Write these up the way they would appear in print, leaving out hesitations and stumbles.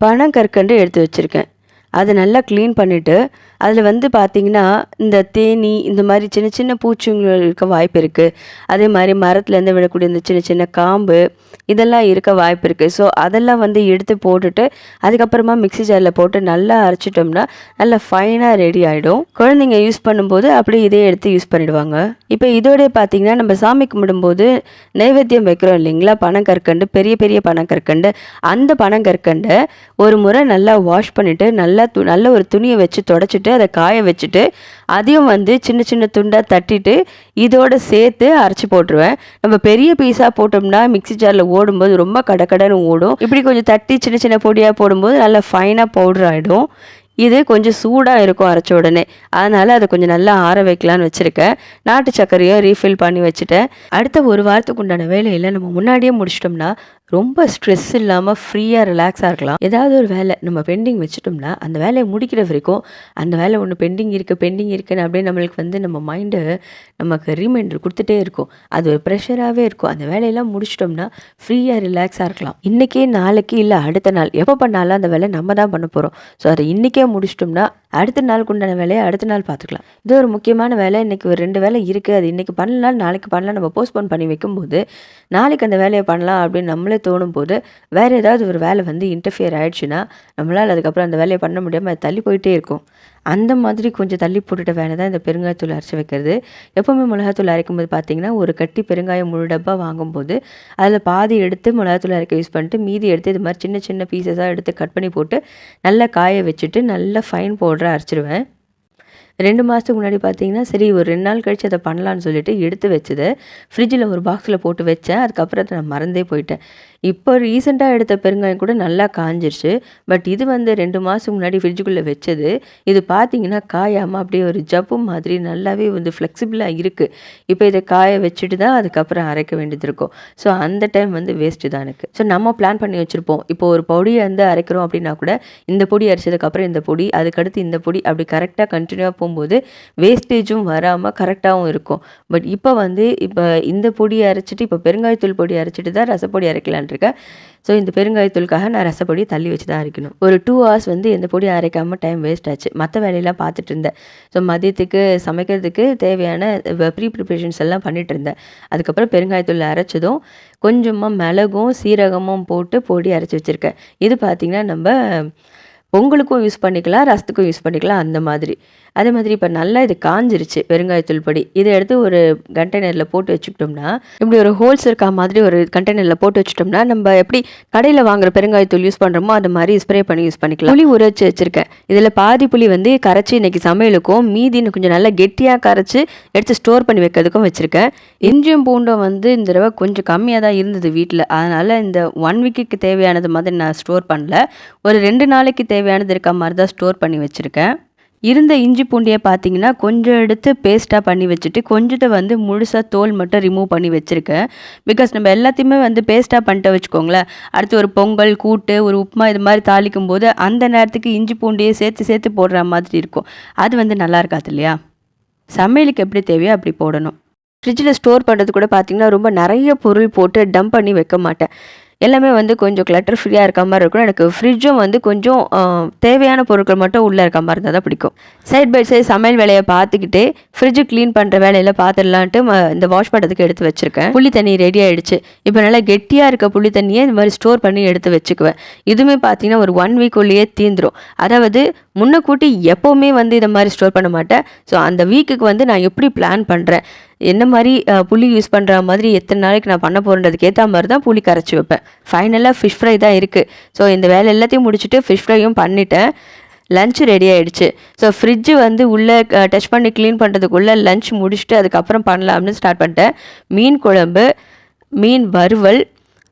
பனங்கற்கண்டு எடுத்து வச்சுருக்கேன். அதை நல்லா க்ளீன் பண்ணிவிட்டு அதில் வந்து பார்த்திங்கன்னா இந்த தேனி இந்த மாதிரி சின்ன சின்ன பூச்சிங்கள் இருக்க வாய்ப்பு இருக்குது. அதே மாதிரி மரத்துலேருந்து விடக்கூடிய இந்த சின்ன சின்ன காம்பு இதெல்லாம் இருக்க வாய்ப்பு இருக்குது. ஸோ அதெல்லாம் வந்து எடுத்து போட்டுட்டு அதுக்கப்புறமா மிக்ஸி ஜாரில் போட்டு நல்லா அரைச்சிட்டோம்னா நல்லா ஃபைனாக ரெடி ஆகிடும். குழந்தைங்க யூஸ் பண்ணும்போது அப்படியே இதே எடுத்து யூஸ் பண்ணிவிடுவாங்க. இப்போ இதோடய பார்த்திங்கன்னா நம்ம சாமி கும்பிடும்போது நைவேத்தியம் வைக்கிறோம் இல்லைங்களா, பனங்கற்கண்டு, பெரிய பெரிய பனங்கற்கண்டு. அந்த பனங்கற்கண்டை ஒரு முறை நல்லா வாஷ் பண்ணிவிட்டு நல்ல ஒரு துணியை வச்சு தொடச்சிட்டு அதை காய வச்சுட்டு அதையும் வந்து சின்ன சின்ன துண்டாக தட்டிட்டு இதோடு சேர்த்து அரைச்சி போட்டுருவேன். நம்ம பெரிய பீஸாக போட்டோம்னா மிக்ஸி ஜாரில் ஓடும்போது ரொம்ப கடன்னு ஓடும். இப்படி கொஞ்சம் தட்டி சின்ன சின்ன பொடியாக போடும்போது நல்லா ஃபைனாக பவுடர் ஆகிடும். இது கொஞ்சம் சூடாக இருக்கும் அரைச்ச உடனே, அதனால் அதை கொஞ்சம் நல்லா ஆற வைக்கலான்னு வச்சுருக்கேன். நாட்டு சர்க்கரையும் ரீஃபில் பண்ணி வச்சுட்டேன். அடுத்த ஒரு வாரத்துக்கு உண்டான வேலையில் நம்ம முன்னாடியே முடிச்சிட்டோம்னா ரொம்ப ஸ்ட்ரெஸ் இல்லாமல் ஃப்ரீயாக ரிலாக்ஸாக இருக்கலாம். ஏதாவது ஒரு வேலை நம்ம பெண்டிங் வச்சுட்டோம்னா அந்த வேலையை முடிக்கிற வரைக்கும் அந்த வேலை ஒன்று பெண்டிங் இருக்குன்னு அப்படியே நம்மளுக்கு வந்து நம்ம மைண்டு நமக்கு ரீமைண்டர் கொடுத்துட்டே இருக்கும். அது ஒரு ப்ரெஷராகவே இருக்கும். அந்த வேலையெல்லாம் முடிச்சிட்டோம்னா ஃப்ரீயாக ரிலாக்ஸாக இருக்கலாம். இன்றைக்கே நாளைக்கு இல்லை அடுத்த நாள் எப்போ பண்ணாலும் அந்த வேலை நம்ம தான் பண்ண போகிறோம். ஸோ அதை இன்றைக்கே முடிச்சிட்டோம்னா அடுத்த நாளுக்கு உண்டான வேலையை அடுத்த நாள் பார்த்துக்கலாம். இது ஒரு முக்கியமான வேலை. இன்றைக்கி ஒரு 2 வேலை இருக்குது, அது இன்றைக்கி பண்ணலாம் நாளைக்கு பண்ணலாம் நம்ம போஸ்ட்போன் பண்ணி வைக்கும்போது நாளைக்கு அந்த வேலையை பண்ணலாம் அப்படின்னு நம்மளே தோணும் போது வேறு ஏதாவது ஒரு வேலை வந்து இன்டர்ஃபியர் ஆகிடுச்சுன்னா நம்மளால் அதுக்கப்புறம் அந்த வேலையை பண்ண முடியாமல் அது தள்ளி போயிட்டே இருக்கும். அந்த மாதிரி கொஞ்சம் தள்ளி போட்டுட்ட வேலை தான் இந்த பெருங்காயத்தூள் அரைச்சி வைக்கிறது. எப்போவுமே மிளகாத்தூள் அரைக்கும்போது பார்த்திங்கன்னா ஒரு கட்டி பெருங்காயம் முழு டப்பா வாங்கும்போது அதில் பாதி எடுத்து மிளகாத்தூள் அரைக்க யூஸ் பண்ணிட்டு மீதி எடுத்து இது மாதிரி சின்ன சின்ன பீசஸாக எடுத்து கட் பண்ணி போட்டு நல்லா காய வச்சுட்டு நல்லா ஃபைன் பவுடராக அரைச்சிடுவேன். 2 மாதத்துக்கு முன்னாடி பார்த்திங்கன்னா சரி ஒரு 2 நாள் கழித்து அதை பண்ணலான்னு சொல்லிட்டு எடுத்து வச்சது ஃப்ரிட்ஜில் ஒரு பாக்ஸில் போட்டு வச்சேன். அதுக்கப்புறம் அதை நான் மறந்தே போயிட்டேன். இப்போ ரீசெண்டாக எடுத்த பெருங்காயம் கூட நல்லா காஞ்சிருச்சு. பட் இது வந்து 2 மாதத்துக்கு முன்னாடி ஃப்ரிட்ஜுக்குள்ளே வச்சது. இது பார்த்திங்கன்னா காயாமல் அப்படியே ஒரு ஜப்பு மாதிரி நல்லாவே வந்து ஃப்ளெக்சிபிளாக இருக்குது. இப்போ இதை காய வச்சுட்டு தான் அதுக்கப்புறம் அரைக்க வேண்டியது இருக்கும். ஸோ அந்த டைம் வந்து வேஸ்ட்டு தான் எனக்கு. ஸோ நம்ம பிளான் பண்ணி வச்சுருப்போம். இப்போ ஒரு பொடியை வந்து அரைக்கிறோம் அப்படின்னா கூட இந்த பொடி அரைச்சதுக்கப்புறம் இந்த பொடி, அதுக்கடுத்து இந்த பொடி, அப்படி கரெக்டாக கண்டினியூவாக போகும்போது வேஸ்டேஜும் வராமல் கரெக்டாகவும் இருக்கும். பட் இப்போ இந்த பொடியை அரைச்சிட்டு இப்போ பெருங்காயத்தூள் பொடி அரைச்சிட்டு தான் ரசப்பொடி அரைக்கலான் இருக்கேன். ஸோ இந்த பெருங்காயத்தூளுக்காக நான் ரசப்பொடி தள்ளி வச்சு தான் அரைக்கணும். ஒரு 2 hours வந்து எந்த பொடி அரைக்காமல் டைம் வேஸ்ட் ஆச்சு. மற்ற வேலையெல்லாம் பார்த்துட்டு இருந்தேன். ஸோ மதியத்துக்கு சமைக்கிறதுக்கு தேவையான ப்ரிப்ரேஷன்ஸ் எல்லாம் பண்ணிகிட்டு இருந்தேன். அதுக்கப்புறம் பெருங்காயத்தூள் அரைச்சதும் கொஞ்சமாக மிளகும் சீரகமும் போட்டு பொடி அரைச்சி வச்சுருக்கேன். இது பார்த்திங்கன்னா நம்ம பொங்கலுக்கும் யூஸ் பண்ணிக்கலாம், ரசத்துக்கும் யூஸ் பண்ணிக்கலாம் அந்த மாதிரி. அதே மாதிரி இப்போ நல்லா இது காஞ்சிருச்சு பெருங்காயத்தூள் பொடி. இதை எடுத்து ஒரு கண்டெய்னரில் போட்டு வச்சுக்கிட்டோம்னா இப்படி ஒரு ஹோல்ஸ் இருக்கா மாதிரி ஒரு கண்டெய்னரில் போட்டு வச்சுட்டோம்னா நம்ம எப்படி கடையில் வாங்குற பெருங்காயத்தூள் யூஸ் பண்ணுறோமோ அது மாதிரி ஸ்ப்ரே பண்ணி யூஸ் பண்ணிக்கலாம். புளி ஊற வச்சு வச்சுருக்கேன். இதில் பாதி புளி வந்து கரைச்சி இன்றைக்கி சமையலுக்கும் மீதி கொஞ்சம் நல்லா கெட்டியாக கரைச்சி எடுத்து ஸ்டோர் பண்ணி வைக்கிறதுக்கும் வச்சுருக்கேன். இஞ்சியும் பூண்டும் வந்து இந்த தடவை கொஞ்சம் கம்மியாக தான் இருந்தது வீட்டில். அதனால் இந்த 1 வீக்குக்கு தேவையானது மாதிரி நான் ஸ்டோர் பண்ணல. ஒரு 2 நாளைக்கு தேவையானது இருக்க மாதிரி தான் ஸ்டோர் பண்ணி வச்சுருக்கேன். இருந்த இஞ்சி பூண்டியை பார்த்திங்கன்னா கொஞ்சம் எடுத்து பேஸ்ட்டாக பண்ணி வச்சுட்டு கொஞ்சத்தை வந்து முழுசாக தோல் மட்டும் ரிமூவ் பண்ணி வச்சுருக்கேன். பிகாஸ் நம்ம எல்லாத்தையுமே வந்து பேஸ்ட்டாக பண்ணிட்டு வச்சுக்கோங்களேன், அடுத்து ஒரு பொங்கல், கூட்டு, ஒரு உப்புமா இது மாதிரி தாளிக்கும் போது அந்த நேரத்துக்கு இஞ்சி பூண்டியை சேர்த்து போடுற மாதிரி இருக்கும். அது வந்து நல்லா இருக்காது இல்லையா? சமையலுக்கு எப்படி தேவையோ அப்படி போடணும். ஃப்ரிட்ஜில் ஸ்டோர் பண்ணுறது கூட பார்த்திங்கன்னா ரொம்ப நிறைய பொருள் போட்டு டம்ப் பண்ணி வைக்க மாட்டேன். எல்லாமே வந்து கொஞ்சம் கிளட்டர் ஃப்ரீயாக இருக்க மாதிரி இருக்கும். எனக்கு ஃப்ரிட்ஜும் வந்து கொஞ்சம் தேவையான பொருட்கள் மட்டும் உள்ளே இருக்க மாதிரி இருந்தால் தான் பிடிக்கும். சைட் பை சைட் சமையல் வேலையை பார்த்துக்கிட்டே ஃப்ரிட்ஜு க்ளீன் பண்ணுற வேலையில் பார்த்துடலான்ட்டு இந்த வாஷ் பண்ணுறதுக்கு எடுத்து வச்சுருக்கேன். புளி தண்ணி ரெடி ஆகிடுச்சு. இப்போ நல்லா கெட்டியாக இருக்க புளி தண்ணியை இந்த மாதிரி ஸ்டோர் பண்ணி எடுத்து வச்சுக்குவேன். இதுவுமே பார்த்திங்கன்னா ஒரு 1 வீக்குள்ளேயே தீந்துடும். அதாவது முன்னக்கூட்டி எப்போவுமே வந்து இதை மாதிரி ஸ்டோர் பண்ண மாட்டேன். ஸோ அந்த வீக்குக்கு வந்து நான் எப்படி பிளான் பண்ணுறேன், என்ன மாதிரி புளி யூஸ் பண்ணுற மாதிரி எத்தனை நாளைக்கு நான் பண்ண போகிறதுக்கு ஏற்ற மாதிரி தான் புளி கரைச்சி வைப்பேன். ஃபைனலாக ஃபிஷ் ஃப்ரை தான் இருக்குது. ஸோ இந்த வேலை எல்லாத்தையும் முடிச்சுட்டு ஃபிஷ் ஃப்ரையும் பண்ணிட்டேன். லஞ்சு ரெடி ஆகிடுச்சு. ஸோ ஃப்ரிட்ஜு வந்து உள்ளே டச் பண்ணி க்ளீன் பண்ணுறதுக்குள்ளே லஞ்ச் முடிச்சுட்டு அதுக்கப்புறம் பண்ணலாம் அப்படின்னு ஸ்டார்ட் பண்ணிட்டேன். மீன் குழம்பு, மீன் வறுவல்,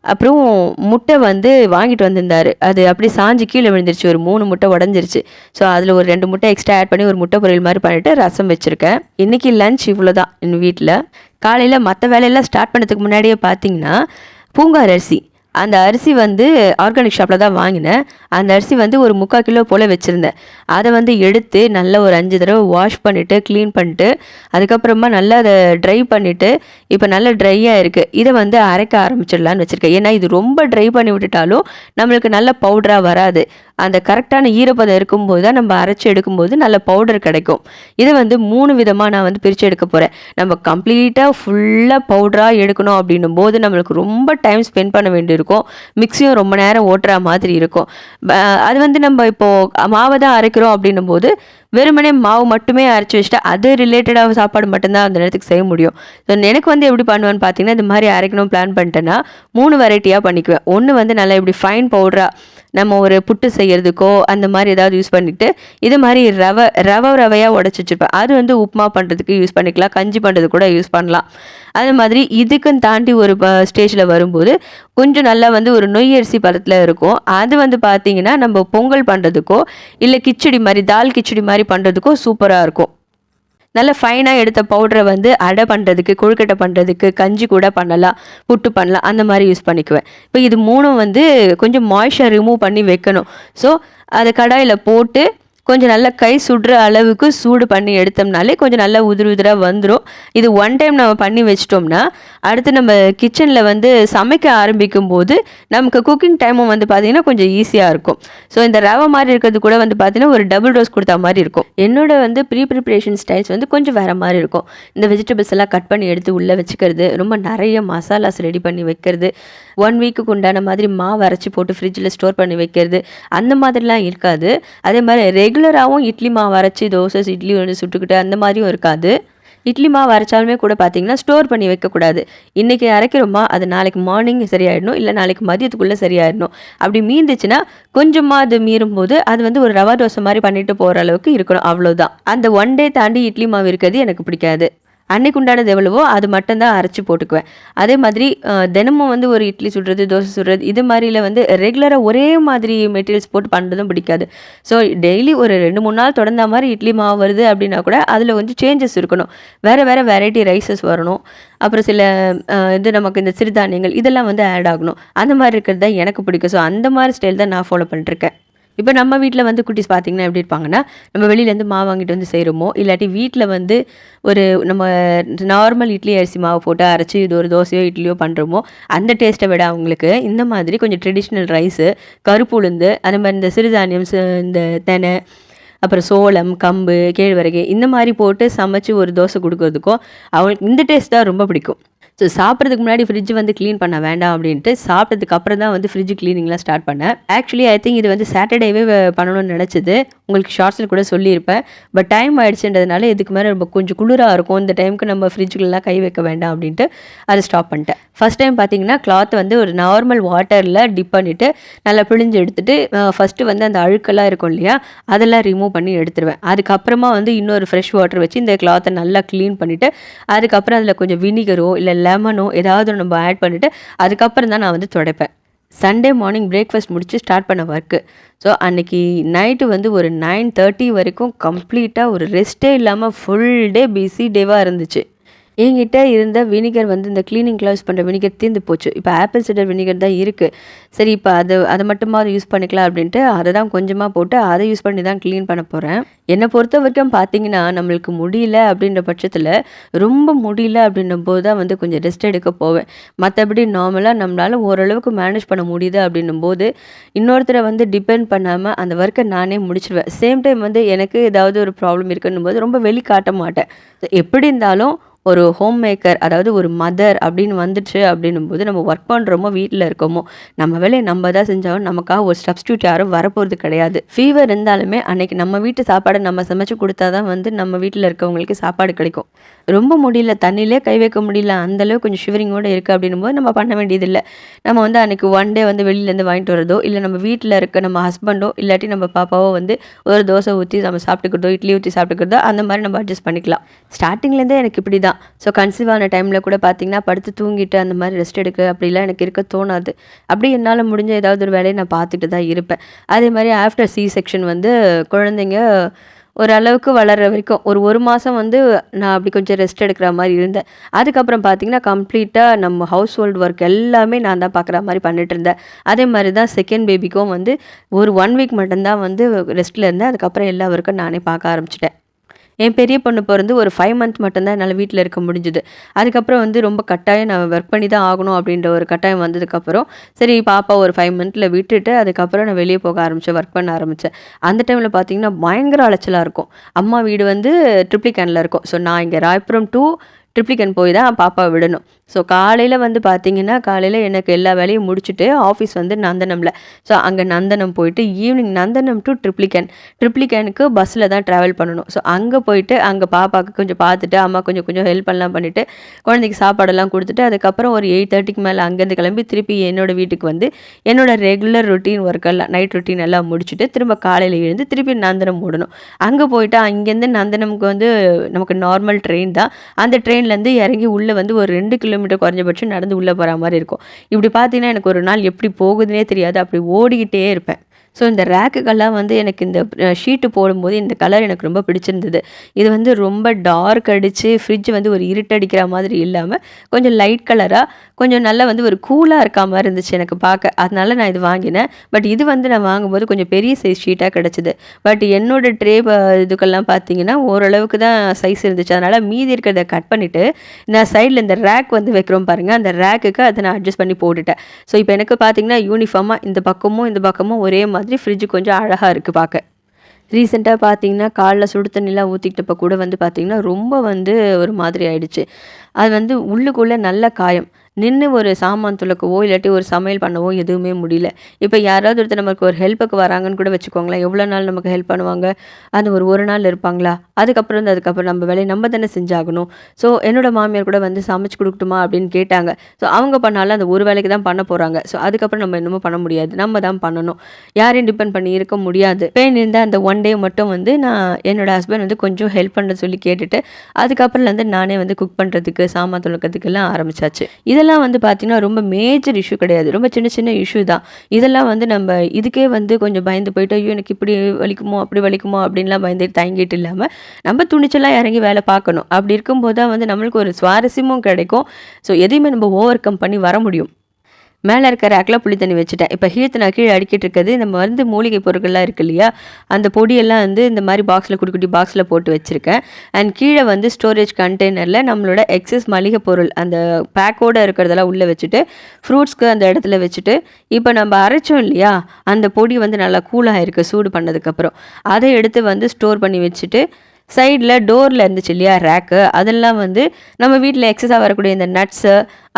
அப்புறம் முட்டை வந்து வாங்கிட்டு வந்திருந்தார். அது அப்படி சாஞ்சு கீழே விழுந்துருச்சு. ஒரு 3 முட்டை உடஞ்சிருச்சு. ஸோ அதில் ஒரு 2 முட்டை எக்ஸ்ட்ரா ஆட் பண்ணி ஒரு முட்டை பொரியல் மாதிரி பண்ணிவிட்டு ரசம் வச்சுருக்கேன். இன்றைக்கி லஞ்ச் இவ்வளோ தான் எங்கள் வீட்டில். காலையில் மற்ற வேலையெல்லாம் ஸ்டார்ட் பண்ணுறதுக்கு முன்னாடியே பார்த்திங்கன்னா பூங்கார் அரிசி அந்த அரிசி வந்து ஆர்கானிக் ஷாப்பில் தான் வாங்கினேன். அந்த அரிசி வந்து ஒரு 3/4 கிலோ போல் வச்சுருந்தேன். அதை வந்து எடுத்து நல்லா ஒரு 5 தடவை வாஷ் பண்ணிவிட்டு க்ளீன் பண்ணிட்டு அதுக்கப்புறமா நல்லா அதை ட்ரை பண்ணிவிட்டு இப்போ நல்லா ட்ரையாக இருக்குது. இதை வந்து அரைக்க ஆரம்பிச்சிடலான்னு வச்சுருக்கேன். ஏன்னா இது ரொம்ப ட்ரை பண்ணி விட்டுட்டாலும் நம்மளுக்கு நல்ல பவுடராக வராது. அந்த கரெக்டான ஈரப்பதம் இருக்கும்போது தான் நம்ம அரைச்சி எடுக்கும்போது நல்ல பவுடர் கிடைக்கும். இதை வந்து 3 விதமாக நான் வந்து பிரித்து எடுக்க போகிறேன். நம்ம கம்ப்ளீட்டாக ஃபுல்லாக பவுடராக எடுக்கணும் அப்படின்னும் போது நம்மளுக்கு ரொம்ப டைம் ஸ்பெண்ட் பண்ண வேண்டியிருக்கும். மிக்ஸியும் ரொம்ப நேரம் ஓட்டுற மாதிரி இருக்கும். அது வந்து நம்ம இப்போது மாவை தான் அரைக்கிறோம் அப்படின்னும் போது வெறுமனே மாவு மட்டுமே அரைச்சி வச்சுட்டா அது ரிலேட்டடாக சாப்பாடு மட்டும்தான் அந்த நேரத்துக்கு செய்ய முடியும். ஸோ எனக்கு வந்து எப்படி பண்ணுவேன்னு பார்த்தீங்கன்னா, இது மாதிரி அரைக்கணும் பிளான் பண்ணிட்டேன்னா 3 வெரைட்டியாக பண்ணிக்குவேன். ஒன்று வந்து நல்லா இப்படி ஃபைன் பவுடராக நம்ம ஒரு புட்டு செய்கிறதுக்கோ அந்த மாதிரி ஏதாவது யூஸ் பண்ணிவிட்டு இது மாதிரி ரவையாக உடச்சி வச்சுருப்பேன். அது வந்து உப்புமா பண்ணுறதுக்கு யூஸ் பண்ணிக்கலாம், கஞ்சி பண்ணுறதுக்கு கூட யூஸ் பண்ணலாம். அது மாதிரி இதுக்குன்னு தாண்டி ஒரு ஸ்டேஜில் வரும்போது கொஞ்சம் நல்லா வந்து ஒரு நொய் அரிசி பதத்தில் இருக்கும். அது வந்து பார்த்திங்கன்னா நம்ம பொங்கல் பண்ணுறதுக்கோ இல்லை கிச்சடி மாதிரி தால் கிச்சடி மாதிரி பண்ணுறதுக்கோ சூப்பராக இருக்கும். நல்ல ஃபைனாக எடுத்த பவுடரை வந்து அடை பண்ணுறதுக்கு, கொழுக்கட்டை பண்ணுறதுக்கு, கஞ்சி கூட பண்ணலாம், புட்டு பண்ணலாம், அந்த மாதிரி யூஸ் பண்ணிக்குவேன். இப்போ இது 3ம் வந்து கொஞ்சம் மாய்ஸ்சர் ரிமூவ் பண்ணி வைக்கணும். ஸோ அதை கடாயில் போட்டு கொஞ்சம் நல்லா கை சுடுற அளவுக்கு சூடு பண்ணி எடுத்தோம்னாலே கொஞ்சம் நல்லா உதிராக வந்துடும். இது ஒன் டைம் நம்ம பண்ணி வச்சிட்டோம்னா அடுத்து நம்ம கிச்சனில் வந்து சமைக்க ஆரம்பிக்கும் போது நமக்கு குக்கிங் டைமும் வந்து பார்த்திங்கன்னா கொஞ்சம் ஈஸியாக இருக்கும். ஸோ இந்த ரவை மாதிரி இருக்கிறது கூட வந்து பார்த்திங்கன்னா ஒரு டபுள் டோஸ் கொடுத்தா மாதிரி இருக்கும். என்னோட வந்து ப்ரிப்ரேஷன் ஸ்டைல்ஸ் வந்து கொஞ்சம் வேறு மாதிரி இருக்கும். இந்த வெஜிடபிள்ஸ் எல்லாம் கட் பண்ணி எடுத்து உள்ளே வச்சுக்கிறது, ரொம்ப நிறைய மசாலாஸ் ரெடி பண்ணி வைக்கிறது, 1 வீக்குக்கு உண்டான மாதிரி மாவு அரைச்சி போட்டு ஃப்ரிட்ஜில் ஸ்டோர் பண்ணி வைக்கிறது, அந்த மாதிரிலாம் இருக்காது. அதே மாதிரி ரெகுலராகவும் இட்லி மாவு அரைச்சி தோசை இட்லி வந்து சுட்டுக்கிட்டு அந்த மாதிரியும் இருக்காது. இட்லி மாவு அரைச்சாலுமே கூட பார்த்திங்கன்னா ஸ்டோர் பண்ணி வைக்கக்கூடாது. இன்றைக்கி அரைக்கிறோமா அது நாளைக்கு மார்னிங் சரியாயிடணும், இல்லை நாளைக்கு மதியத்துக்குள்ளே சரியாயிடணும். அப்படி மீந்துச்சுன்னா கொஞ்சமாக அது மீறும்போது அது வந்து ஒரு ரவா தோசை மாதிரி பண்ணிட்டு போகிற அளவுக்கு இருக்கணும், அவ்வளோதான். அந்த 1 டே தாண்டி இட்லி மாவு இருக்கிறது எனக்கு பிடிக்காது. அன்னைக்கு உண்டானது எவ்வளவோ அது மட்டும்தான் அரைச்சி போட்டுக்குவேன். அதே மாதிரி தினமும் வந்து ஒரு இட்லி சுடுறது, தோசை சுடுறது இது மாதிரில வந்து ரெகுலராக ஒரே மாதிரி மெட்டீரியல்ஸ் போட்டு பண்ணுறதும் பிடிக்காது. ஸோ டெய்லி ஒரு 2-3 நாள் தொடர்ந்த மாதிரி இட்லி மாவு வருது அப்படின்னா கூட அதில் கொஞ்சம் சேஞ்சஸ் இருக்கணும். வேறு வெரைட்டி ரைஸஸ் வரணும். அப்புறம் சில இது நமக்கு இந்த சிறுதானியங்கள் இதெல்லாம் வந்து ஆட் ஆகணும். அந்த மாதிரி இருக்கிறது தான் எனக்கு பிடிக்கும். ஸோ அந்த மாதிரி ஸ்டைல் தான் நான் ஃபாலோ பண்ணிட்டுருக்கேன். இப்போ நம்ம வீட்டில் வந்து குட்டீஸ் பார்த்திங்கன்னா எப்படி இருப்பாங்கன்னா, நம்ம வெளியிலேருந்து மாவு வாங்கிட்டு வந்து செய்கிறோமோ இல்லாட்டி வீட்டில் வந்து ஒரு நம்ம நார்மல் இட்லி அரிசி மாவு போட்டு அரைச்சி இது ஒரு தோசையோ இட்லியோ பண்ணுறோமோ அந்த டேஸ்ட்டை விட அவங்களுக்கு இந்த மாதிரி கொஞ்சம் ட்ரெடிஷ்னல் ரைஸு, கருப்பு உளுந்து, அந்த மாதிரி இந்த சிறுதானியம், இந்த தெனை, அப்புறம் சோளம், கம்பு, கேழ்வரகு இந்த மாதிரி போட்டு சமைச்சு ஒரு தோசை கொடுக்கறதுக்கும் அவங்களுக்கு இந்த டேஸ்ட் தான் ரொம்ப பிடிக்கும். ஸோ சாப்பிட்றதுக்கு முன்னாடி ஃப்ரிட்ஜ் வந்து க்ளீன் பண்ண வேண்டாம் அப்படின்ட்டு சாப்பிட்டதுக்கு அப்புறம் தான் வந்து ஃப்ரிட்ஜ் க்ளீனிங்லாம் ஸ்டார்ட் பண்ணேன். ஆக்சுவலி ஐ திங்க் இது வந்து சாட்டர்டேவே பண்ணணும்னு நினச்சது. உங்களுக்கு ஷார்ட்ஸில் கூட சொல்லியிருப்பேன். பட் டைம் ஆகிடுச்சுன்றதுனால இதுக்கு மேலே ரொம்ப கொஞ்சம் குளிராக இருக்கும், இந்த டைமுக்கு நம்ம ஃப்ரிட்ஜுக்குள்ளலாம் கை வைக்க வேண்டாம் அப்படின்ட்டு அதை ஸ்டாப் பண்ணிட்டேன். ஃபஸ்ட் டைம் பார்த்தீங்கன்னா கிளாத் வந்து ஒரு நார்மல் வாட்டரில் டிப் பண்ணிவிட்டு நல்லா பிழிஞ்சு எடுத்துகிட்டு ஃபஸ்ட்டு வந்து அந்த அழுக்கெல்லாம் இருக்கும் இல்லையா அதெல்லாம் ரிமூவ் பண்ணி எடுத்துருவேன். அதுக்கப்புறமா வந்து இன்னொரு ஃப்ரெஷ் வாட்டர் வச்சு இந்த கிளாத்தை நல்லா க்ளீன் பண்ணிவிட்டு அதுக்கப்புறம் அதில் கொஞ்சம் வினிகரோ இல்லை லெமனோ ஏதாவது நம்ம ஆட் பண்ணிவிட்டு அதுக்கப்புறம் தான் நான் வந்து துடைப்பேன். சண்டே மார்னிங் பிரேக்ஃபாஸ்ட் முடிச்சு ஸ்டார்ட் பண்ண ஒர்க்கு. ஸோ அன்றைக்கி நைட்டு வந்து ஒரு 9:30 வரைக்கும் கம்ப்ளீட்டாக ஒரு ரெஸ்ட்டே இல்லாமல் ஃபுல் டே பிஸி டேவாக இருந்துச்சு. என்கிட்ட இருந்த வினிகர் வந்து இந்த க்ளீனிங்லாம் யூஸ் பண்ணுற வினிகர் தீர்ந்து போச்சு. இப்போ ஆப்பிள் சிடர் வினிகர் தான் இருக்குது. சரி இப்போ அதை மட்டுமாவது யூஸ் பண்ணிக்கலாம் அப்படின்ட்டு அதை தான் கொஞ்சமாக போட்டு அதை யூஸ் பண்ணி தான் க்ளீன் பண்ண போகிறேன். என்னை பொறுத்த வரைக்கும் பார்த்தீங்கன்னா நம்மளுக்கு முடியல அப்படின்ற பட்சத்தில் ரொம்ப முடியல அப்படின்னும் போது தான் வந்து கொஞ்சம் ரெஸ்ட் எடுக்க போவேன். மற்றபடி நார்மலாக நம்மளால் ஓரளவுக்கு மேனேஜ் பண்ண முடியுது அப்படின்னும் போது இன்னொருத்தரை வந்து டிபெண்ட் பண்ணாமல் அந்த ஒர்க்கை நானே முடிச்சிடுவேன். சேம் டைம் வந்து எனக்கு ஏதாவது ஒரு ப்ராப்ளம் இருக்குன்னும் போது ரொம்ப வெளிக்காட்ட மாட்டேன். எப்படி இருந்தாலும் ஒரு ஹோம் மேக்கர், அதாவது ஒரு மதர் அப்படின்னு வந்துச்சு அப்படின்னும் போது நம்ம ஒர்க் பண்ணுறோமோ வீட்டில் இருக்கோமோ நம்ம வேலையை நம்ம தான் செஞ்சாலும் நமக்காக ஒரு சப்ஸ்டியூட் யாரும் வரப்போகிறது கிடையாது. ஃபீவர் இருந்தாலுமே அன்னைக்கு நம்ம வீட்டு சாப்பாடை நம்ம சமைச்சு கொடுத்தா தான் வந்து நம்ம வீட்டில் இருக்கவங்களுக்கு சாப்பாடு கிடைக்கும். ரொம்ப முடியல, தண்ணியிலே கை வைக்க முடியல, அந்தளவுக்கு கொஞ்சம் ஷிவரிங்கோடு இருக்குது அப்படின்னும் போது நம்ம பண்ண வேண்டியதில்லை. நம்ம வந்து அன்றைக்கி ஒன் டே வந்து வெளியிலேருந்து வாங்கிட்டு வரதோ இல்லை நம்ம வீட்டில் இருக்க நம்ம ஹஸ்பண்டோ இல்லாட்டி நம்ம பாப்பாவோ வந்து ஒரு தோசை ஊற்றி நம்ம சாப்பிட்டுக்கிறதோ இட்லி ஊற்றி சாப்பிட்டுக்கிறதோ அந்த மாதிரி நம்ம அட்ஜஸ்ட் பண்ணிக்கலாம். ஸ்டார்டிங்லேருந்தே எனக்கு இப்படி தான். ஸோ கன்சீவ் ஆன டைமில் கூட பார்த்திங்கன்னா படுத்து தூங்கிட்டு அந்த மாதிரி ரெஸ்ட் எடுக்க அப்படிலாம் எனக்கு இருக்க தோணாது. அப்படி என்னால் முடிஞ்ச ஏதாவது ஒரு வேலையை நான் பார்த்துட்டு தான் இருப்பேன். அதே மாதிரி ஆஃப்டர் சி செக்ஷன் வந்து குழந்தைங்க ஓரளவுக்கு வளர்ற வரைக்கும் ஒரு மாதம் வந்து நான் அப்படி கொஞ்சம் ரெஸ்ட் எடுக்கிற மாதிரி இருந்தேன். அதுக்கப்புறம் பார்த்தீங்கன்னா, கம்ப்ளீட்டாக நம்ம ஹவுஸ் ஹோல்ட் ஒர்க் எல்லாமே நான் தான் பார்க்குற மாரி பண்ணிட்டு இருந்தேன். அதே மாரி தான் செகண்ட் பேபிக்கும் வந்து ஒரு 1 வீக் மட்டும் தான் வந்து ரெஸ்ட்ல இருந்தேன். அதுக்கப்புறம் எல்லா ஒர்க்கும் நானே பார்க்க ஆரம்பிச்சுட்டேன். என் பெரிய பொண்ணு பொறந்து ஒரு 5 மந்த் மட்டும் தான் என்னால வீட்ல இருக்க முடிஞ்சுது. அதுக்கப்புறம் வந்து ரொம்ப கட்டாயம் நான் ஒர்க் பண்ணி தான் ஆகணும் அப்படின்ற ஒரு கட்டாயம் வந்ததுக்கப்புறம், சரி பாப்பா ஒரு 5 மந்த்ல விட்டுட்டு, அதுக்கப்புறம் நான் வெளிய போக ஆரம்பிச்சேன். ஒர்க் பண்ண ஆரம்பிச்சேன். அந்த டைம்ல பார்த்தீங்கன்னா, பயங்கர அலைச்சலா இருக்கும். அம்மா வீடு வந்து ட்ரிப்ளிகேன்ல இருக்கும். ஸோ நான் இங்க ராயபுரம் டூ ட்ரிப்ளிகேன் போய் தான் பாப்பாவ விடணும். ஸோ காலையில வந்து பார்த்தீங்கன்னா, காலையில எனக்கு எல்லா வேலையும் முடிச்சுட்டு ஆஃபீஸ் வந்து நந்தனம்ல. ஸோ அங்க நந்தனம் போயிட்டு ஈவினிங் நந்தனம் டூ ட்ரிப்ளிகேன். ட்ரிப்ளிகேனுக்கு பஸ்ஸில தான் ட்ராவல் பண்ணணும். ஸோ அங்க போயிட்டு அங்க பாப்பாவுக்கு கொஞ்சம் பார்த்துட்டு, அம்மா கொஞ்சம் கொஞ்சம் ஹெல்ப்லாம் பண்ணிட்டு, குழந்தைக்கு சாப்பாடெல்லாம் குடுத்துட்டு, அதுக்கப்புறம் ஒரு 8:30க்கு மேல அங்கேருந்து கிளம்பி திருப்பி என்னோட வீட்டுக்கு வந்து, என்னோட ரெகுலர் ரொட்டீன் ஒர்க் எல்லாம் நைட் ரொட்டீன் எல்லாம் முடிச்சுட்டு, திரும்ப காலையில எழுந்து திருப்பி நந்தனம் ஓடணும். அங்க போயிட்டு அங்கேருந்து நந்தனம்க்கு வந்து நமக்கு நார்மல் ட்ரெயின் தான். அந்த ட்ரெயின்லேருந்து இறங்கி உள்ள வந்து ஒரு 2 கிலோமீட்டர் குறைஞ்சபட்சம் நடந்து உள்ள போற மாரி இருக்கும். இப்படி பார்த்தீங்கன்னா, எனக்கு ஒரு நாள் எப்படி போகுதுன்னே தெரியாது. அப்படி ஓடிக்கிட்டே இருப்பேன். ஸோ இந்த ரேக்குகள்லாம் வந்து எனக்கு இந்த ஷீட்டு போடும்போது இந்த கலர் எனக்கு ரொம்ப பிடிச்சிருந்தது. இது வந்து ரொம்ப டார்க் அடிச்சு ஃப்ரிட்ஜ் வந்து ஒரு இருட்டடிக்கிற மாதிரி இல்லாம, கொஞ்சம் லைட் கலரா, கொஞ்சம் நல்லா வந்து ஒரு கூலா இருக்கா மாரி இருந்துச்சு எனக்கு பார்க்க. அதனால நான் இது வாங்கினேன். பட் இது வந்து நான் வாங்கும்போது கொஞ்சம் பெரிய சைஸ் ஷீட்டா கிடைச்சது. பட் என்னோட ட்ரே இதுக்கெல்லாம் பார்த்தீங்கன்னா, ஓரளவுக்கு தான் சைஸ் இருந்துச்சு. அதனால மீதி இருக்கிறத கட் பண்ணிட்டு, நான் சைட்ல இந்த ரேக் வந்து வைக்கிறோம் பாருங்க, அந்த ரேக்குக்கு அத நான் அட்ஜஸ்ட் பண்ணி போட்டுட்டேன். ஸோ இப்போ எனக்கு பார்த்தீங்கன்னா, யூனிஃபார்மா இந்த பக்கமும், இந்த பக்கமும் ஒரே மாதிரி ஃப்ரிட்ஜ் கொஞ்சம் அழகா இருக்கு பார்க்க. ரீசெண்டா பார்த்தீங்கன்னா, கால்ல சுடு தண்ணிலாம் ஊத்திக்கிட்டப்ப கூட வந்து பார்த்தீங்கன்னா, ரொம்ப வந்து ஒரு மாதிரி ஆயிடுச்சு. அது வந்து உள்ளுக்குள்ள நல்ல காயம். நின்னு ஒரு சாமான் துலக்கவோ, இல்லாட்டி ஒரு சமையல் பண்ணவோ எதுவுமே முடியல. இப்ப யாராவது ஒருத்தர் நமக்கு ஒரு ஹெல்ப்புக்கு வராங்கன்னு கூட வச்சுக்கோங்களேன். எவ்வளோ நாள் நமக்கு ஹெல்ப் பண்ணுவாங்க? அது ஒரு நாள் இருப்பாங்களா? அதுக்கப்புறம் நம்ம வேலைய நம்ம தானே செஞ்சாகணும். ஸோ என்னோட மாமியார் கூட வந்து சமைச்சு குடுக்கட்டுமா? அப்படின்னு கேட்டாங்க. ஸோ அவங்க பண்ணாலும் அந்த ஒரு வேலைக்கு தான் பண்ண போறாங்க. ஸோ அதுக்கப்புறம் நம்ம என்னமோ பண்ண முடியாது. நம்ம தான் பண்ணணும். யாரையும் டிபெண்ட் பண்ணி இருக்க முடியாது. பெயின் இருந்த அந்த 1 டே மட்டும் வந்து நான் என்னோட ஹஸ்பண்ட் வந்து கொஞ்சம் ஹெல்ப் பண்ண சொல்லி கேட்டுட்டு, அதுக்கப்புறம்லேருந்து நானே வந்து குக் பண்றதுக்கு, சாமான் துலக்கிறதுக்கெல்லாம் ஆரம்பிச்சாச்சு. இதெல்லாம் வந்து பார்த்தீங்கன்னா, ரொம்ப மேஜர் இஷ்யூ கிடையாது. ரொம்ப சின்ன சின்ன இஷ்யூ தான். இதெல்லாம் வந்து நம்ம இதுக்கே வந்து கொஞ்சம் பயந்து போயிட்டு, ஐயோ! எனக்கு இப்படி வலிக்குமோ, அப்படி வலிக்குமோ அப்படின்லாம் பயந்துட்டு தயங்கிட்டு இல்லாம, நம்ம துணிச்சலா இறங்கி வேலை பார்க்கணும். அப்படி இருக்கும்போது தான் வந்து நம்மளுக்கு ஒரு சுவாரஸ்யமும் கிடைக்கும். ஸோ எதையுமே நம்ம ஓவர் கம் பண்ணி வர முடியும். மேலே இருக்க ரேக்கில் புளி தண்ணி வச்சுட்டேன். இப்போ நான் கீழே அடுக்கிட்டு இருக்கிறது இந்த மருந்து மூலிகை பொருட்கள்லாம் இருக்கு இல்லையா, அந்த பொடியெல்லாம் வந்து இந்த மாதிரி பாக்ஸில் குட்டி குட்டி பாக்ஸில் போட்டு வச்சுருக்கேன். அண்ட் கீழே வந்து ஸ்டோரேஜ் கண்டெய்னரில் நம்மளோட எக்ஸஸ் மளிகை பொருள் அந்த பேக்கோடு இருக்கிறதெல்லாம் உள்ளே வச்சுட்டு, ஃப்ரூட்ஸ்க்கு அந்த இடத்துல வச்சுட்டு, இப்போ நம்ம அரைச்சோம் இல்லையா, அந்த பொடி வந்து நல்லா கூலாக இருக்குது சூடு பண்ணதுக்கப்புறம். அதை எடுத்து வந்து ஸ்டோர் பண்ணி வச்சுட்டு, சைடில் டோரில் இருந்துச்சு இல்லையா ரேக்கு, அதெல்லாம் வந்து நம்ம வீட்டில் எக்ஸஸாக வரக்கூடிய இந்த நட்ஸு,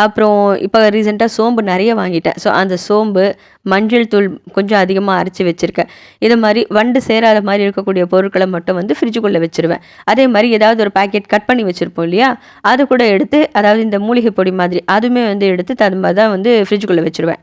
அப்புறம் இப்போ ரீசெண்டாக சோம்பு நிறைய வாங்கிட்டேன். ஸோ அந்த சோம்பு, மஞ்சள் தூள் கொஞ்சம் அதிகமாக அரைச்சி வச்சுருக்கேன். இது மாதிரி வண்டு சேராத மாதிரி இருக்கக்கூடிய பொருட்களை மட்டும் வந்து ஃப்ரிட்ஜுக்குள்ளே வச்சுருவேன். அதே மாதிரி ஏதாவது ஒரு பாக்கெட் கட் பண்ணி வச்சுருப்போம் இல்லையா, அது கூட எடுத்து, அதாவது இந்த மூலிகை பொடி மாதிரி அதுவுமே வந்து எடுத்து அது மாதிரி தான் வந்து ஃப்ரிட்ஜுக்குள்ளே வச்சுருவேன்.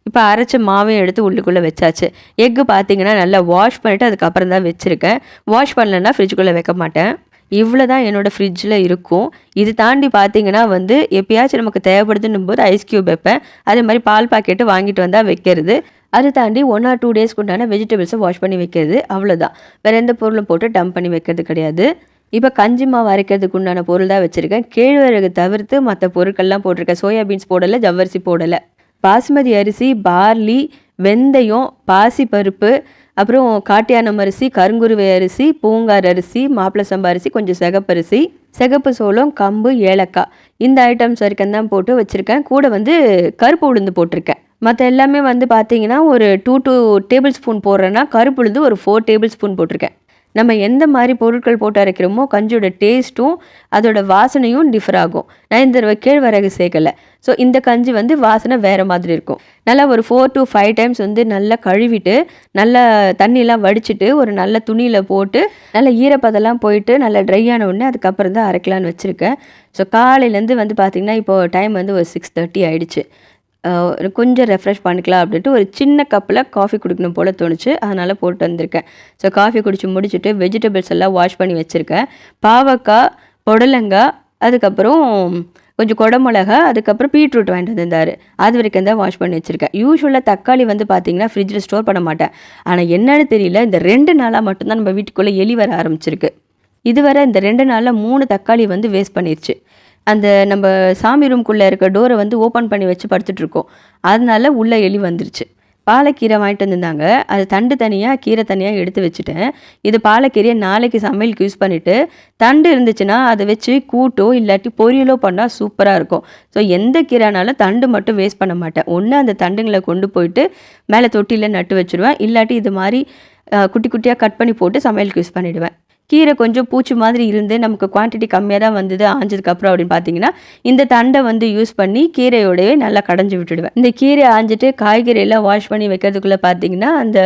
இப்போ அரைச்ச மாவையும் எடுத்து உள்ளுக்குள்ளே வச்சாச்சு. எக்கு பார்த்தீங்கன்னா நல்லா வாஷ் பண்ணிவிட்டு அதுக்கப்புறம் தான் வச்சுருக்கேன். வாஷ் பண்ணலன்னா ஃப்ரிட்ஜுக்குள்ளே வைக்க மாட்டேன். இவ்வளோ தான் என்னோடய ஃப்ரிட்ஜில் இருக்கும். இது தாண்டி பார்த்தீங்கன்னா வந்து எப்பயாச்சும் நமக்கு தேவைப்படுதுன்னும் போது ஐஸ் க்யூப் வைப்பேன். அதே மாதிரி பால் பாக்கெட்டு வாங்கிட்டு வந்தால் வைக்கிறது. அது தாண்டி 1 ஆர் 2 டேஸ்க்கு உண்டான வெஜிடபிள்ஸை வாஷ் பண்ணி வைக்கிறது, அவ்வளோதான். வேறு எந்த பொருளும் போட்டு டம்ப் பண்ணி வைக்கிறது கிடையாது. இப்போ கஞ்சி மாவு அரைக்கிறதுக்கு உண்டான பொருள் தான் வச்சுருக்கேன். கேழ்வரகு தவிர்த்து மற்ற பொருட்கள்லாம் போட்டிருக்கேன். சோயா பீன்ஸ் போடலை, ஜவ்வரிசி போடலை. பாசுமதி அரிசி, பார்லி, வெந்தயம், பாசிப்பருப்பு, அப்புறம் காட்டு யானம் அரிசி, கருங்குருவை அரிசி, பூங்கார் அரிசி, மாப்பிள சம்பா அரிசி, கொஞ்சம் சிகப்பரிசி, சிகப்பு சோளம், கம்பு, ஏலக்காய், இந்த ஐட்டம்ஸ் வரைக்கும் தான் போட்டு வச்சுருக்கேன். கூட வந்து கருப்பு உளுந்து போட்டிருக்கேன். மற்ற எல்லாமே வந்து பார்த்தீங்கன்னா ஒரு 2 டேபிள் ஸ்பூன் போடுறேன்னா, கருப்பு உளுந்து ஒரு 4 டேபிள் ஸ்பூன் போட்டிருக்கேன். நம்ம எந்த மாதிரி பொருட்கள் போட்டு அரைக்கிறோமோ கஞ்சியோட டேஸ்ட்டும் அதோட வாசனையும் டிஃபர் ஆகும். நான் இந்த தடவை கேழ்வரகு சேர்க்கலை. ஸோ இந்த கஞ்சி வந்து வாசனை வேறு மாதிரி இருக்கும். நல்லா ஒரு 4 to 5 டைம்ஸ் வந்து நல்லா கழுவிட்டு, நல்லா தண்ணியெலாம் வடிச்சிட்டு, ஒரு நல்ல துணியில் போட்டு, நல்லா ஈரப்பதெல்லாம் போயிட்டு நல்லா ட்ரை ஆன உடனே அதுக்கப்புறம் தான் அரைக்கலான்னு வச்சுருக்கேன். ஸோ காலையிலேருந்து வந்து பார்த்திங்கன்னா, இப்போது டைம் வந்து ஒரு 6:30 ஆகிடுச்சு. கொஞ்சம் ரெஃப்ரெஷ் பண்ணிக்கலாம் அப்படின்ட்டு ஒரு சின்ன கப்பில் காஃபி குடிக்கணும் போல் தோணுச்சு, அதனால் போட்டு வந்திருக்கேன். ஸோ காஃபி குடித்து முடிச்சுட்டு வெஜிடபிள்ஸ் எல்லாம் வாஷ் பண்ணி வச்சுருக்கேன். பாவக்காய், புடலங்காய், அதுக்கப்புறம் கொஞ்சம் குடமிளகா, அதுக்கப்புறம் பீட்ரூட் வாங்கிட்டு வந்திருந்தாரு. அது வரைக்கும் தான் வாஷ் பண்ணி வச்சுருக்கேன். யூசுவலாக தக்காளி வந்து பார்த்தீங்கன்னா ஃப்ரிட்ஜில் ஸ்டோர் பண்ண மாட்டேன். ஆனால் என்னன்னு தெரியல, இந்த 2 நாளாக மட்டும்தான் நம்ம வீட்டுக்குள்ளே எலி வர ஆரம்பிச்சிருக்கு. இதுவரை இந்த 2 நாளில் 3 தக்காளி வந்து வேஸ்ட் பண்ணிருச்சு. அந்த நம்ம சாமி ரூம்குள்ளே இருக்க டோரை வந்து ஓப்பன் பண்ணி வச்சு படுத்துட்ருக்கோம். அதனால உள்ள எலி வந்துருச்சு. பாலக்கீரை வாங்கிட்டு வந்திருந்தாங்க. அது தண்டு தனியாக கீரை தனியாக எடுத்து வச்சுட்டேன். இது பாலக்கீரையை நாளைக்கு சமையலுக்கு யூஸ் பண்ணிவிட்டு, தண்டு இருந்துச்சுன்னா அதை வச்சு கூட்டோ இல்லாட்டி பொரியலோ பண்ணால் சூப்பராக இருக்கும். ஸோ எந்த கீரைனாலும் தண்டு மட்டும் வேஸ்ட் பண்ண மாட்டேன். ஒன்று அந்த தண்டுங்களை கொண்டு போயிட்டு மேலே தொட்டியில் நட்டு வச்சுருவேன். இல்லாட்டி இது மாதிரி குட்டி குட்டியாக கட் பண்ணி போட்டு சமையலுக்கு யூஸ் பண்ணிவிடுவேன். கீரை கொஞ்சம் பூச்சி மாதிரி இருந்து நமக்கு குவான்டிட்டி கம்மியாக தான் வந்தது ஆஞ்சதுக்கப்புறம் அப்படின்னு பார்த்தீங்கன்னா, இந்த தண்டை வந்து யூஸ் பண்ணி கீரையோடவே நல்லா கடைஞ்சி விட்டுடுவேன். இந்த கீரை ஆஞ்சிட்டு காய்கறியெல்லாம் வாஷ் பண்ணி வைக்கிறதுக்குள்ளே பார்த்தீங்கன்னா, அந்த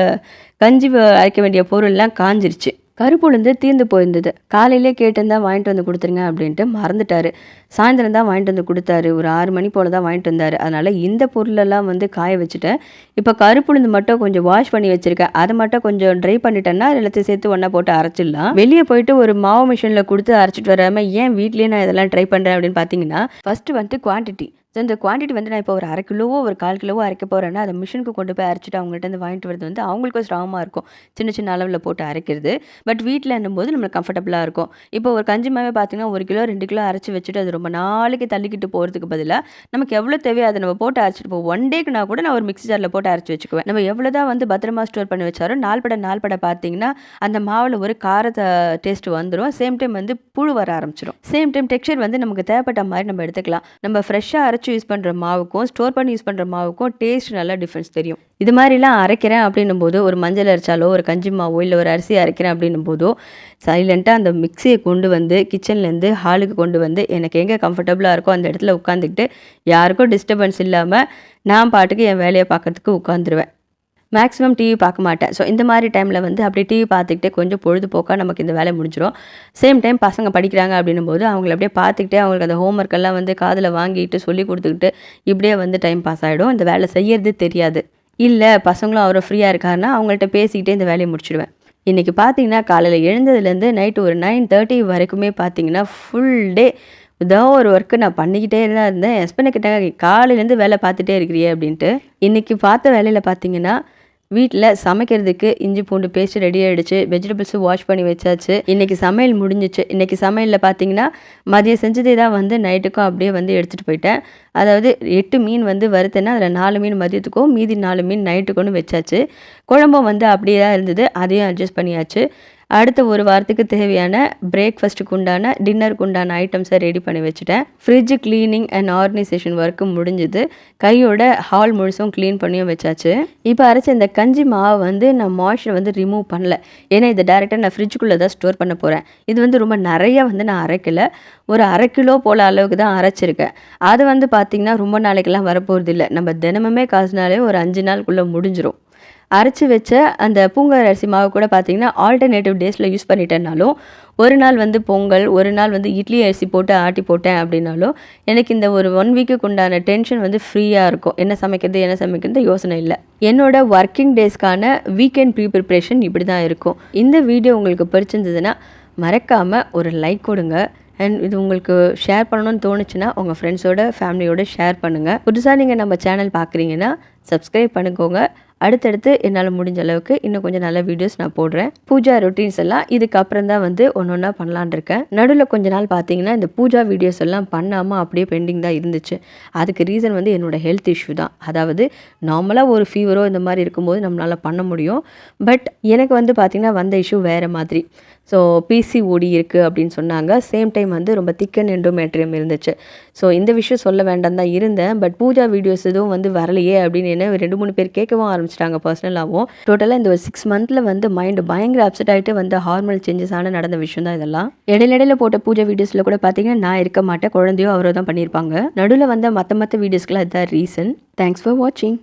கஞ்சி அரைக்க வேண்டிய பொருள்லாம் காஞ்சிருச்சு. கருப்புளுந்து தீர்ந்து போயிருந்தது. காலையிலே கேட்டிருந்தா வாங்கிட்டு வந்து கொடுத்துருங்க அப்படின்ட்டு மறந்துட்டாரு. சாயந்தரம் தான் வாங்கிட்டு வந்து கொடுத்தாரு. ஒரு 6 மணி போல் தான் வாங்கிட்டு வந்தார். அதனால் இந்த பொருளெல்லாம் வந்து காய வச்சுட்டேன். இப்போ கருப்புளுந்து மட்டும் கொஞ்சம் வாஷ் பண்ணி வச்சுருக்கேன். அதை மட்டும் கொஞ்சம் ட்ரை பண்ணிட்டேன்னா எல்லாத்தையும் சேர்த்து ஒன்றா போட்டு அரைச்சிடலாம். வெளியே போயிட்டு ஒரு மாவு மிஷினில் கொடுத்து அரைச்சிட்டு வராமல் ஏன் வீட்லேயே நான் இதெல்லாம் ட்ரை பண்ணுறேன் அப்படின்னு பார்த்தீங்கன்னா, ஃபஸ்ட்டு வந்துட்டு குவான்டிட்டி. ஸோ இந்த குவான்டிட்டி வந்து நான் இப்போ ஒரு 1/2 கிலோவோ ஒரு 1/4 கிலோவோ அரைக்க போகிறேன்னா அதை மிஷினுக்கு கொண்டு போய் அரைச்சிட்டு அவங்கள்ட்ட வாங்கிட்டு வரது வந்து அவங்களுக்கும் சிரமமாக இருக்கும். சின்ன சின்ன அளவில் போட்டு அரைக்கிறது. பட் வீட்டில் என்னும்போது நம்மளுக்கு கம்ஃபர்டபுளாக இருக்கும். இப்போ ஒரு கஞ்சி மாவே பார்த்தீங்கன்னா 1 கிலோ 2 கிலோ அரைச்சி வச்சுட்டு அது ரொம்ப நாளைக்கு தள்ளிக்கிட்டு போகிறதுக்கு பதிலாக நமக்கு எவ்வளோ தேவையோ அதை நம்ம போட்டு அரைச்சிட்டு போவோம். 1 டேக்குனா கூட நான் ஒரு மிக்ஸி ஜாரில் போட்டு அரைச்சி வச்சுக்குவேன். நம்ம எவ்வளோ தான் வந்து பத்திரமா ஸ்டோர் பண்ணி வச்சாலும் நாள்பட பார்த்தீங்கன்னா அந்த மாவில் ஒரு காரத்தை டேஸ்ட் வந்துடும். சேம் டைம் வந்து புழு வர ஆரம்பிச்சிடும். சேம் டைம் டெக்ஸ்சர் வந்து நமக்கு தேவைப்பட்ட மாதிரி நம்ம எடுத்துக்கலாம். நம்ம ஃப்ரெஷ்ஷாக அரைச்சி யூஸ் பண்ணுற மாவுக்கும் ஸ்டோர் பண்ணி யூஸ் பண்ணுற மாவுக்கும் டேஸ்ட் நல்லா டிஃப்ரென்ஸ் தெரியும். இது மாதிரிலாம் அரைக்கிறேன் அப்படின்னும் போது ஒரு மஞ்சள் அரைச்சாலோ ஒரு கஞ்சி மாவோ இல்லை ஒரு அரிசி அரைக்கிறேன் அப்படின்னும் போதோ சைலண்ட்டாக அந்த மிக்சியை கொண்டு வந்து கிச்சன்லேருந்து ஹாலுக்கு கொண்டு வந்து எனக்கு எங்கே கம்ஃபர்டபுளாக இருக்கோ அந்த இடத்துல உட்காந்துக்கிட்டு யாருக்கும் டிஸ்டர்பன்ஸ் இல்லாமல் நான் பாட்டுக்கு என் வேலையை பார்க்கறதுக்கு உட்காந்துருவேன். மேக்ஸிமம் டிவி பார்க்க மாட்டேன். ஸோ இந்த மாதிரி டைமில் வந்து அப்படியே டிவி பார்த்துக்கிட்டே கொஞ்சம் பொழுதுபோக்காக நமக்கு இந்த வேலை முடிஞ்சிடும். சேம் டைம் பசங்க படிக்கிறாங்க அப்படின்னும் போது அவங்கள அப்படியே பார்த்துக்கிட்டே அவங்களுக்கு அந்த ஹோம்ஒர்க் எல்லாம் வந்து காதில் வாங்கிட்டு சொல்லி கொடுத்துக்கிட்டு இப்படியே வந்து டைம் பாஸ் ஆகிடும். இந்த வேலை செய்யறது தெரியாது. இல்லை பசங்களும் அவரை ஃப்ரீயாக இருக்காருன்னா அவங்கள்ட்ட பேசிக்கிட்டே இந்த வேலையை முடிச்சிடுவேன். இன்றைக்கி பார்த்தீங்கன்னா காலையில் எழுந்ததுலேருந்து நைட்டு ஒரு 9:30 வரைக்குமே பார்த்தீங்கன்னா ஃபுல் டே ஏதோ ஒரு ஒர்க்கு நான் பண்ணிக்கிட்டே தான் இருந்தேன். ஹஸ்பண்டை கேட்டாங்க காலையிலேருந்து வேலை பார்த்துட்டே இருக்கிறியே அப்படின்ட்டு. இன்றைக்கி பார்த்த வேலையில் பார்த்தீங்கன்னா வீட்டில் சமைக்கிறதுக்கு இஞ்சி பூண்டு பேஸ்ட் ரெடி ஆகிடுச்சு. வெஜிடபிள்ஸும் வாஷ் பண்ணி வச்சாச்சு. இன்றைக்கி சமையல் முடிஞ்சிச்சு. இன்றைக்கி சமையலில் பார்த்தீங்கன்னா மதியம் செஞ்சதே தான் வந்து நைட்டுக்கும் அப்படியே வந்து எடுத்துகிட்டு போயிட்டேன். அதாவது 8 மீன் வந்து வறுத்தேன்னா அதில் 4 மீன் மதியத்துக்கும் மீதி 4 மீன் நைட்டுக்குன்னு வச்சாச்சு. குழம்பும் வந்து அப்படியே தான் இருந்தது. அதையும் அட்ஜஸ்ட் பண்ணியாச்சு. அடுத்த ஒரு வாரத்துக்கு தேவையான பிரேக்ஃபாஸ்ட்டுக்கு உண்டான டின்னருக்கு உண்டான ஐட்டம்ஸை ரெடி பண்ணி வச்சுட்டேன். Fridge cleaning and organisation work முடிஞ்சுது. கையோட ஹால் முழுசும் க்ளீன் பண்ணியும் வச்சாச்சு. இப்போ அரைச்ச இந்த கஞ்சி மாவை வந்து நான் மாய்ஸ்சரை வந்து ரிமூவ் பண்ணல. ஏன்னா இதை டேரெக்டாக நான் ஃப்ரிட்ஜுக்குள்ளே தான் ஸ்டோர் பண்ண போகிறேன். இது வந்து ரொம்ப நிறையா வந்து நான் அரைக்கலை. ஒரு 1/2 கிலோ போல் அளவுக்கு தான் அரைச்சிருக்கேன். அது வந்து பார்த்திங்கன்னா ரொம்ப நாளைக்கெல்லாம் வரப்போகிறது இல்லை. நம்ம தினமுமே காசுனாலே ஒரு 5 நாளுக்குள்ளே முடிஞ்சிடும். அரைச்சி வச்ச அந்த பூங்கார் அரிசி மாவு கூட பார்த்திங்கன்னா ஆல்டர்னேட்டிவ் டேஸில் யூஸ் பண்ணிட்டேன்னாலும் ஒரு நாள் வந்து பொங்கல், ஒரு நாள் வந்து இட்லி அரிசி போட்டு ஆட்டி போட்டேன் அப்படின்னாலும் எனக்கு இந்த ஒரு 1 வீக்குக்கு உண்டான டென்ஷன் வந்து ஃப்ரீயாக இருக்கும். என்ன சமைக்கிறது யோசனை இல்லை. என்னோட ஒர்க்கிங் டேஸ்க்கான வீக்கெண்ட் ப்ரிப்பரேஷன் இப்படி தான் இருக்கும். இந்த வீடியோ உங்களுக்கு பிடிச்சிருந்ததுன்னா மறக்காமல் ஒரு லைக் கொடுங்க. அண்ட் இது உங்களுக்கு ஷேர் பண்ணணும்னு தோணுச்சுன்னா உங்கள் ஃப்ரெண்ட்ஸோட ஃபேமிலியோட ஷேர் பண்ணுங்கள். புதுசாக நீங்கள் நம்ம சேனல் பார்க்குறீங்கன்னா சப்ஸ்கிரைப் பண்ணிக்கோங்க. அடுத்தடுத்து என்னால் முடிஞ்ச அளவுக்கு இன்னும் கொஞ்சம் நல்ல வீடியோஸ் நான் போடுறேன். பூஜா ரொட்டீன்ஸ் எல்லாம் இதுக்கப்புறம் தான் வந்து ஒன்றா பண்ணலான் இருக்கேன். நடுவில் கொஞ்ச நாள் பார்த்தீங்கன்னா இந்த பூஜா வீடியோஸ் எல்லாம் பண்ணாமல் அப்படியே பெண்டிங் தான் இருந்துச்சு. அதுக்கு ரீசன் வந்து என்னோடய ஹெல்த் இஷ்யூ தான். அதாவது நார்மலாக ஒரு ஃபீவரோ இந்த மாதிரி இருக்கும்போது நம்மளால் பண்ண முடியும். பட் எனக்கு வந்து பார்த்திங்கன்னா வந்த இஷ்யூ வேறு மாதிரி. ஸோ பிசிஓடி இருக்குது அப்படின்னு சொன்னாங்க. சேம் டைம் வந்து ரொம்ப திக்கன் எண்டோமெட்ரியம் இருந்துச்சு. ஸோ இந்த விஷயம் சொல்ல வேண்டாம் தான் இருந்தேன். பட் பூஜா வீடியோஸ் எதுவும் வந்து வரலையே அப்படின்னு என்ன 2-3 பேர் கேட்கவும் ஆரம்பிச்சிட்டாங்க பர்சனலாகவும். டோட்டலாக இந்த ஒரு 6 மந்த்தில் வந்து மைண்டு பயங்கர அப்செட் ஆகிட்டு வந்து ஹார்மோனல் சேஞ்சஸ் நடந்த விஷயம் தான் இதெல்லாம். இடையில போட்ட பூஜா வீடியோஸில் கூட பார்த்தீங்கன்னா நான் இருக்க மாட்டேன், குழந்தையோ அவரோ தான் பண்ணியிருப்பாங்க. நடுவில் வந்த மற்ற வீடியோஸ்க்குலாம் இதுதான் ரீசன். தேங்க்ஸ் ஃபார் வாட்சிங்.